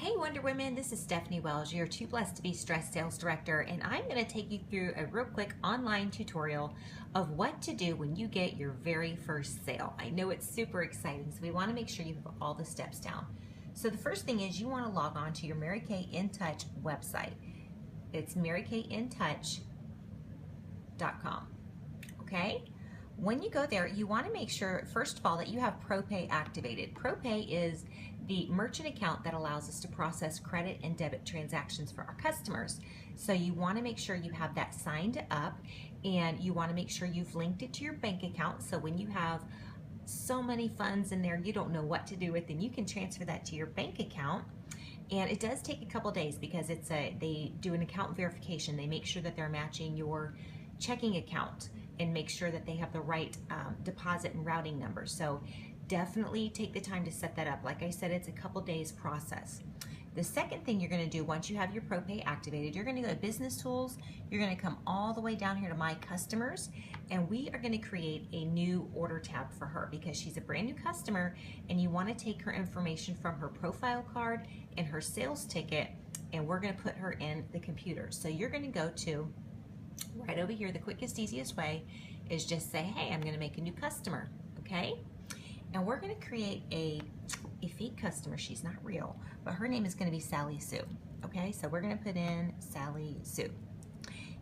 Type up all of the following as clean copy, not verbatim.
Hey Wonder Women, this is Stephanie Wells, your Too Blessed to Be Stressed Sales Director, and I'm going to take you through a real quick online tutorial of what to do when you get your very first sale. I know it's super exciting, so we want to make sure you have all the steps down. So the first thing is you want to log on to your Mary Kay InTouch website. It's marykayintouch.com. Okay? When you go there, you want to make sure, first of all, that you have ProPay activated. ProPay is the merchant account that allows us to process credit and debit transactions for our customers. So you want to make sure you have that signed up, and you want to make sure you've linked it to your bank account. So when you have so many funds in there you don't know what to do with, then you can transfer that to your bank account. And it does take a couple days because they do an account verification. They make sure that they're matching your checking account and make sure that they have the right deposit and routing number. So definitely take the time to set that up. Like I said, it's a couple days process. The second thing you're going to do once you have your ProPay activated, you're going to go to Business Tools. You're going to come all the way down here to My Customers, and we are going to create a new order tab for her because she's a brand new customer, and you want to take her information from her profile card and her sales ticket, and we're going to put her in the computer. So you're going to go to right over here. The quickest, easiest way is just say, hey, I'm going to make a new customer, okay? And we're going to create a fake customer. She's not real, but her name is going to be Sally Sue, okay? So we're going to put in Sally Sue.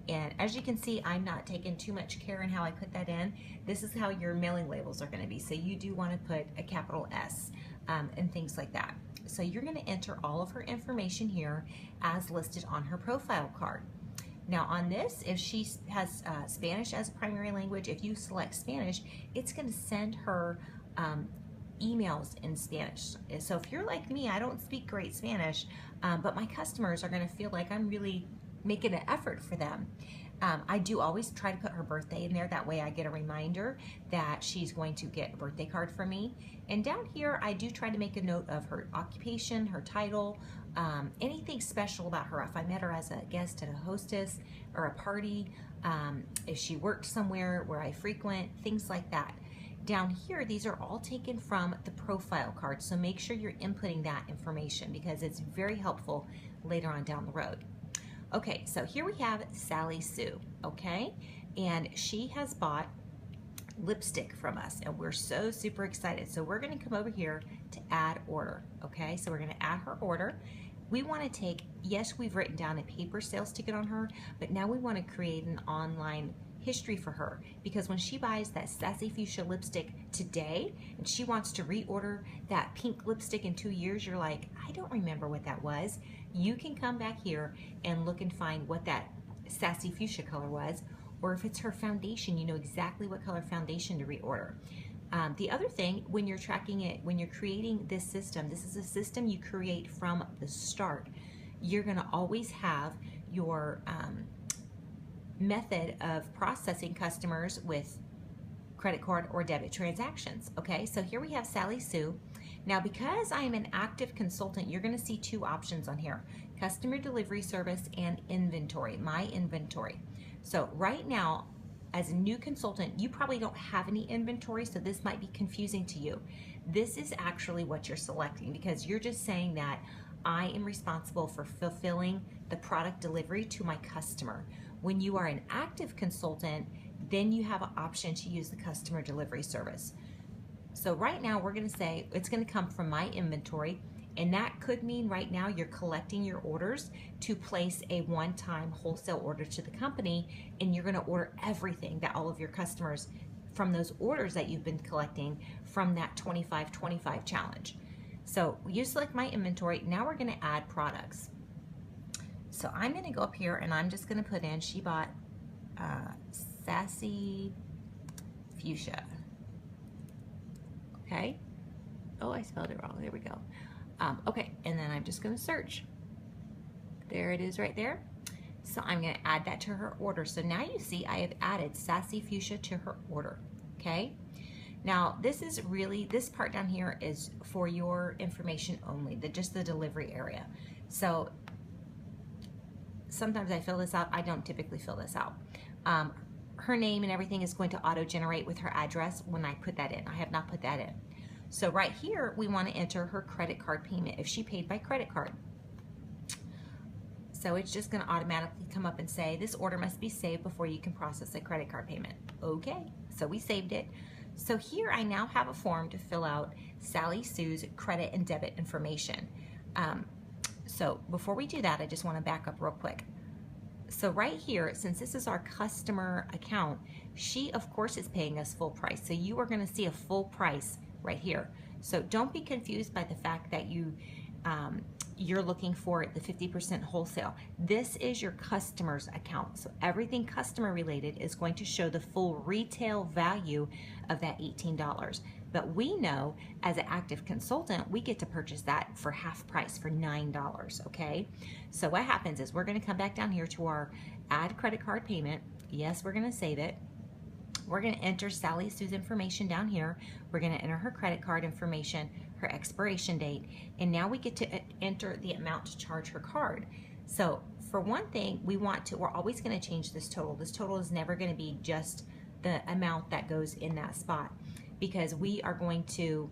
And as you can see, I'm not taking too much care in how I put that in. This is how your mailing labels are going to be. So you do want to put a capital S and things like that. So you're going to enter all of her information here as listed on her profile card. Now on this, if she has Spanish as a primary language, if you select Spanish, it's going to send her emails in Spanish. So if you're like me, I don't speak great Spanish, but my customers are going to feel like I'm really making an effort for them. I do always try to put her birthday in there. That way I get a reminder that she's going to get a birthday card from me. And down here, I do try to make a note of her occupation, her title, anything special about her. If I met her as a guest at a hostess or a party, if she worked somewhere where I frequent, things like that. Down here, these are all taken from the profile card, so make sure you're inputting that information because it's very helpful later on down the road. Okay, so here we have Sally Sue, okay? And she has bought lipstick from us, and we're so super excited. So we're gonna come over here to add order, okay? So we're gonna add her order. We wanna take, yes, we've written down a paper sales ticket on her, but now we wanna create an online history for her, because when she buys that Sassy Fuchsia lipstick today and she wants to reorder that pink lipstick in 2 years, you're like, I don't remember what that was. You can come back here and look and find what that Sassy Fuchsia color was, or if it's her foundation, you know exactly what color foundation to reorder. The other thing, when you're tracking it, when you're creating this system, this is a system you create from the start. You're gonna always have your method of processing customers with credit card or debit transactions. Okay, so here we have Sally Sue. Now because I am an active consultant, you're going to see two options on here: customer delivery service and inventory, my inventory. So right now, as a new consultant, you probably don't have any inventory, so this might be confusing to you. This is actually what you're selecting because you're just saying that I am responsible for fulfilling the product delivery to my customer. When you are an active consultant, then you have an option to use the customer delivery service. So right now we're going to say it's going to come from my inventory, and that could mean right now you're collecting your orders to place a one-time wholesale order to the company, and you're going to order everything that all of your customers from those orders that you've been collecting from that 25-25 challenge. So you select my inventory. Now we're going to add products. So I'm going to go up here and I'm just going to put in, she bought Sassy Fuchsia. Okay. Oh, I spelled it wrong. There we go. Okay, and then I'm just going to search. There it is right there. So I'm going to add that to her order. So now you see I have added Sassy Fuchsia to her order. Okay. Now this is really, this part down here is for your information only, just the delivery area. So sometimes I fill this out. I don't typically fill this out. Her name and everything is going to auto-generate with her address when I put that in. I have not put that in. So right here, we want to enter her credit card payment if she paid by credit card. So it's just going to automatically come up and say, this order must be saved before you can process a credit card payment. Okay, so we saved it. So here I now have a form to fill out Sally Sue's credit and debit information. So before we do that, I just want to back up real quick. So right here, since this is our customer account, she of course is paying us full price. So you are going to see a full price right here. So don't be confused by the fact that you're looking for the 50% wholesale. This is your customer's account. So everything customer related is going to show the full retail value of that $18. But we know as an active consultant, we get to purchase that for half price, for $9, okay? So what happens is we're gonna come back down here to our add credit card payment. Yes, we're gonna save it. We're gonna enter Sally Sue's information down here. We're gonna enter her credit card information, her expiration date, and now we get to enter the amount to charge her card. So for one thing, we're always gonna change this total. This total is never gonna be just the amount that goes in that spot, because we are going to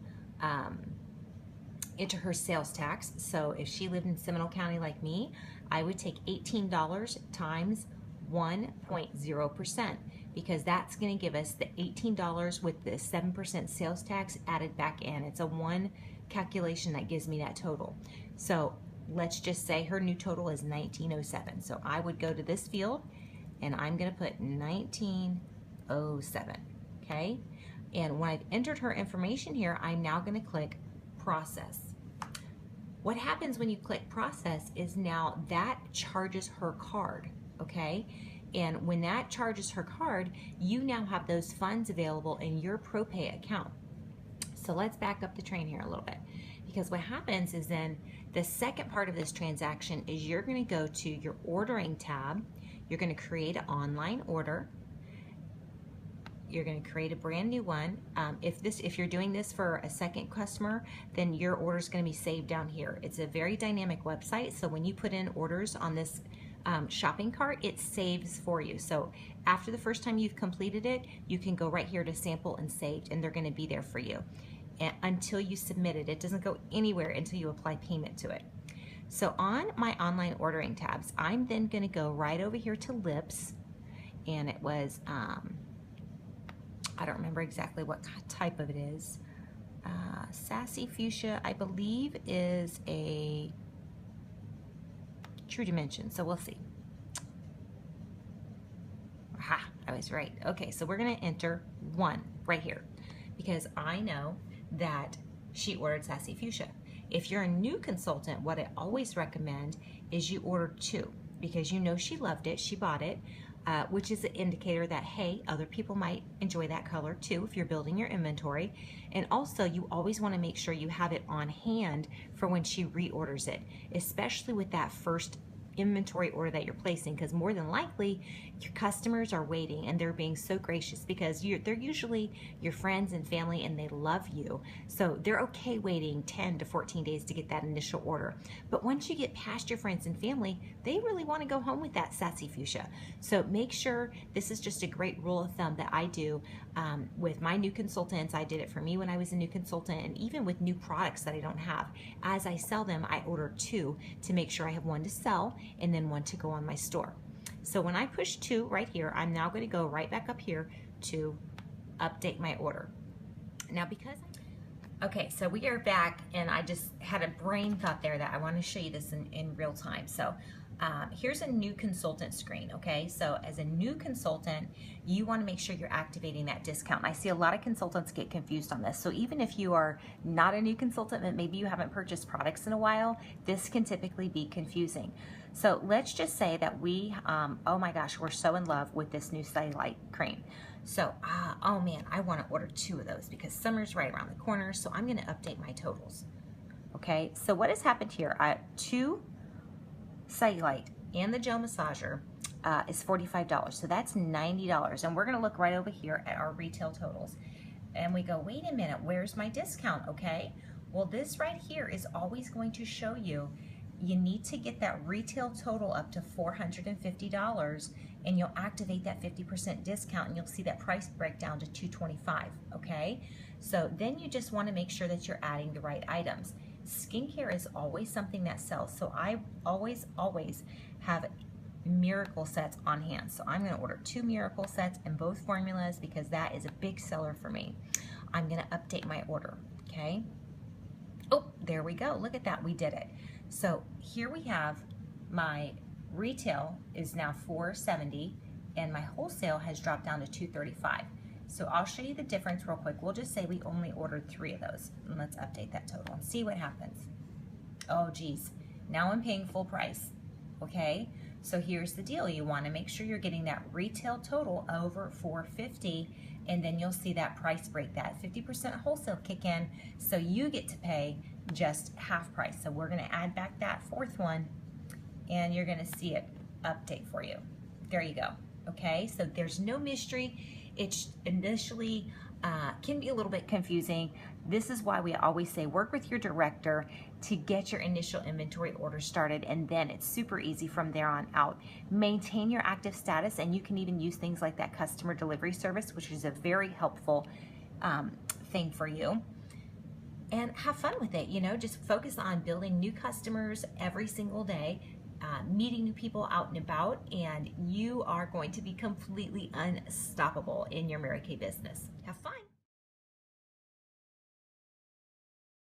enter her sales tax. So if she lived in Seminole County like me, I would take $18 times 1.0%, because that's going to give us the $18 with the 7% sales tax added back in. It's a one calculation that gives me that total. So let's just say her new total is $19.07. So I would go to this field and I'm going to put $19.07, okay? And when I've entered her information here, I'm now going to click process. What happens when you click process is now that charges her card, okay? And when that charges her card, you now have those funds available in your ProPay account. So let's back up the train here a little bit, because what happens is then the second part of this transaction is you're going to go to your ordering tab. You're going to create an online order. You're going to create a brand new one. If you're doing this for a second customer, then your order is going to be saved down here. It's a very dynamic website, so when you put in orders on this shopping cart, it saves for you. So after the first time you've completed it, you can go right here to sample and saved, and they're going to be there for you until you submit it. It doesn't go anywhere until you apply payment to it. So on my online ordering tabs, I'm then going to go right over here to Lips, and it was I don't remember exactly what type of it is. Sassy Fuchsia, I believe, is a True Dimension, so we'll see. Aha, I was right. Okay, so we're gonna enter 1 right here, because I know that she ordered Sassy Fuchsia. If you're a new consultant, what I always recommend is you order 2, because you know she loved it, she bought it, which is an indicator that, hey, other people might enjoy that color too if you're building your inventory. And also, you always want to make sure you have it on hand for when she reorders it, especially with that first inventory order that you're placing, because more than likely your customers are waiting and they're being so gracious because they're usually your friends and family and they love you, so they're okay waiting 10 to 14 days to get that initial order. But once you get past your friends and family, they really want to go home with that Sassy Fuchsia. So make sure, this is just a great rule of thumb that I do with my new consultants. I did it for me when I was a new consultant, and even with new products that I don't have. As I sell them, I order 2 to make sure I have 1 to sell and then 1 to go on my store. So when I push 2 right here, I'm now going to go right back up here to update my order. Now okay, so we are back, and I just had a brain thought there that I want to show you this in real time. So here's a new consultant screen, okay? So as a new consultant, you want to make sure you're activating that discount. And I see a lot of consultants get confused on this. So even if you are not a new consultant, but maybe you haven't purchased products in a while, this can typically be confusing. So let's just say that we, oh my gosh, we're so in love with this new cellulite cream. So, oh man, I want to order 2 of those because summer's right around the corner, so I'm going to update my totals. Okay, so what has happened here? 2 cellulite and the gel massager is $45, so that's $90. And we're going to look right over here at our retail totals. And we go, wait a minute, where's my discount? Okay, well, this right here is always going to show you need to get that retail total up to $450, and you'll activate that 50% discount, and you'll see that price break down to $225, okay? So then you just want to make sure that you're adding the right items. skincare is always something that sells. So I always have miracle sets on hand. So I'm gonna order 2 miracle sets in both formulas because that is a big seller for me. I'm gonna update my order, okay? Oh, there we go, look at that, we did it. So here we have my retail is now $470 and my wholesale has dropped down to $235. So I'll show you the difference real quick. We'll just say we only ordered 3 of those. And let's update that total and see what happens. Oh geez, now I'm paying full price, okay? So here's the deal. You wanna make sure you're getting that retail total over $450, and then you'll see that price break, that 50% wholesale kick in, so you get to pay just half price. So we're gonna add back that 4th one, and you're gonna see it update for you. There you go, okay? So there's no mystery. It initially can be a little bit confusing. This is why we always say work with your director to get your initial inventory order started, and then it's super easy from there on out. Maintain your active status, and you can even use things like that customer delivery service, which is a very helpful thing for you. And have fun with it, you know, just focus on building new customers every single day, meeting new people out and about, and you are going to be completely unstoppable in your Mary Kay business. Have fun.